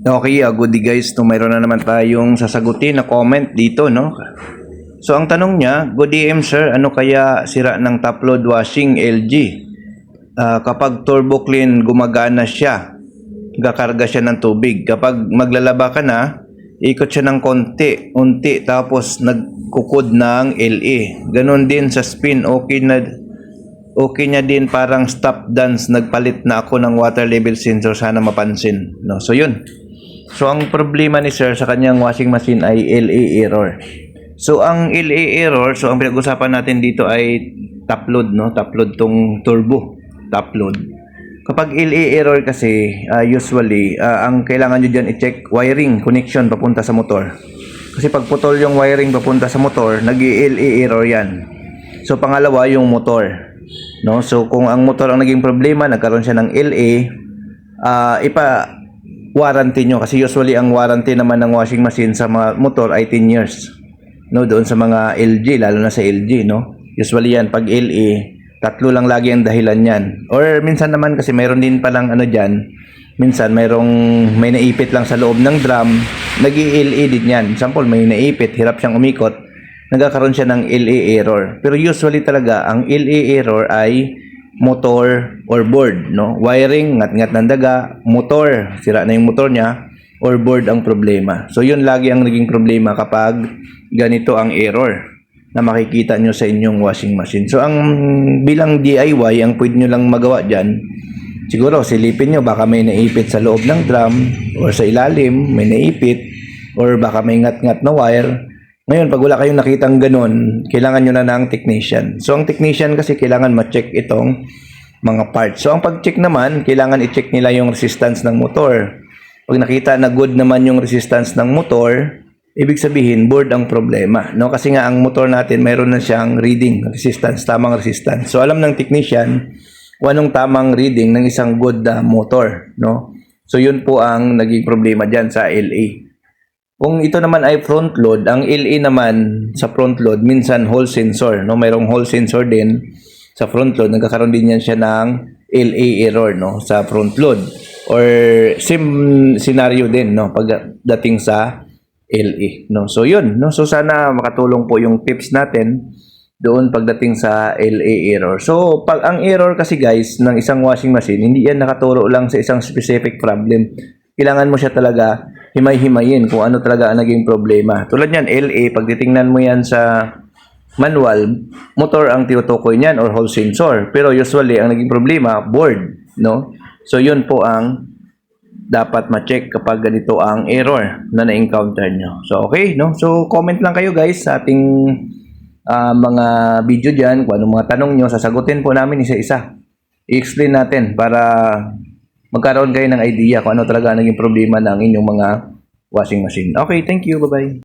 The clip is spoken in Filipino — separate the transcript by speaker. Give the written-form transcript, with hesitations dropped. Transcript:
Speaker 1: Okay, goodie guys, mayroon na naman tayong sasagutin na comment dito, no? So, ang tanong niya, good AM sir, ano kaya sira ng top load washing LG? Kapag turbo clean, gumagana siya. Gakarga siya ng tubig. Kapag maglalaba ka na, ikot siya ng konti, unti, tapos nagkukod ng LE. Ganon din sa spin, okay niya din, parang stop dance. Nagpalit na ako ng water level sensor, sana mapansin, no? So, yun. So, ang problema ni sir sa kanyang washing machine ay LA error. So, ang LA error, so ang pinag-usapan natin dito ay top load, no? Top load tong turbo, top load. Kapag LA error kasi, usually, ang kailangan nyo dyan i-check wiring connection papunta sa motor. Kasi pag putol yung wiring papunta sa motor, nag-LA error yan. So, pangalawa, yung motor, no? So, kung ang motor ang naging problema, nagkaroon siya ng LA, warranty nyo, kasi usually ang warranty naman ng washing machine sa mga motor ay 10 years, no? Doon sa mga LG, lalo na sa LG, no? Usually yan, pag LE, tatlo lang lagi ang dahilan yan. Or minsan naman kasi mayroon din palang ano dyan, minsan may naipit lang sa loob ng drum, nag-LE din yan. Example, may naipit, hirap siyang umikot, nagkakaroon siya ng LE error. Pero usually talaga, ang LE error ay motor or board, no? Wiring, ngat-ngat ng daga, motor, sira na yung motor niya, or board ang problema. So, yun lagi ang naging problema kapag ganito ang error na makikita nyo sa inyong washing machine. So, ang bilang DIY, ang pwede nyo lang magawa dyan, siguro silipin nyo, baka may naipit sa loob ng drum, or sa ilalim, may naipit, or baka may ngat-ngat na wire. Ngayon, pag wala kayong nakitang ganun, kailangan nyo na ng technician. So, ang technician kasi kailangan ma-check itong mga parts. So, ang pag-check naman, kailangan i-check nila yung resistance ng motor. Pag nakita na good naman yung resistance ng motor, ibig sabihin, board ang problema, no? Kasi nga, ang motor natin, mayroon na siyang reading, resistance, tamang resistance. So, alam ng technician kung anong tamang reading ng isang good motor, no? So, yun po ang naging problema dyan sa LA. Kung ito naman ay front load, ang LE naman sa front load, minsan hall sensor, no? Mayroong hall sensor din sa front load, nagkakaroon din yan siya ng LA error, no? Sa front load. Or same scenario din, no? Pagdating sa LE, no? So, yun, no? So, sana makatulong po yung tips natin doon pagdating sa LA error. So, pag ang error kasi guys, ng isang washing machine, hindi yan nakaturo lang sa isang specific problem. Kailangan mo siya talaga himay-himayin kung ano talaga ang naging problema. Tulad yan, LA, pag titingnan mo yan sa manual, motor ang tinutukoy niyan or hall sensor. Pero usually, ang naging problema, board, no? So, yun po ang dapat ma-check kapag ganito ang error na na-encounter nyo. So, okay, no? So, comment lang kayo guys sa ating mga video dyan. Kung anong mga tanong nyo, sasagutin po namin isa-isa. I-explain natin para magkaroon kayo ng idea kung ano talaga naging problema ng inyong mga washing machine. Okay, thank you. Bye-bye.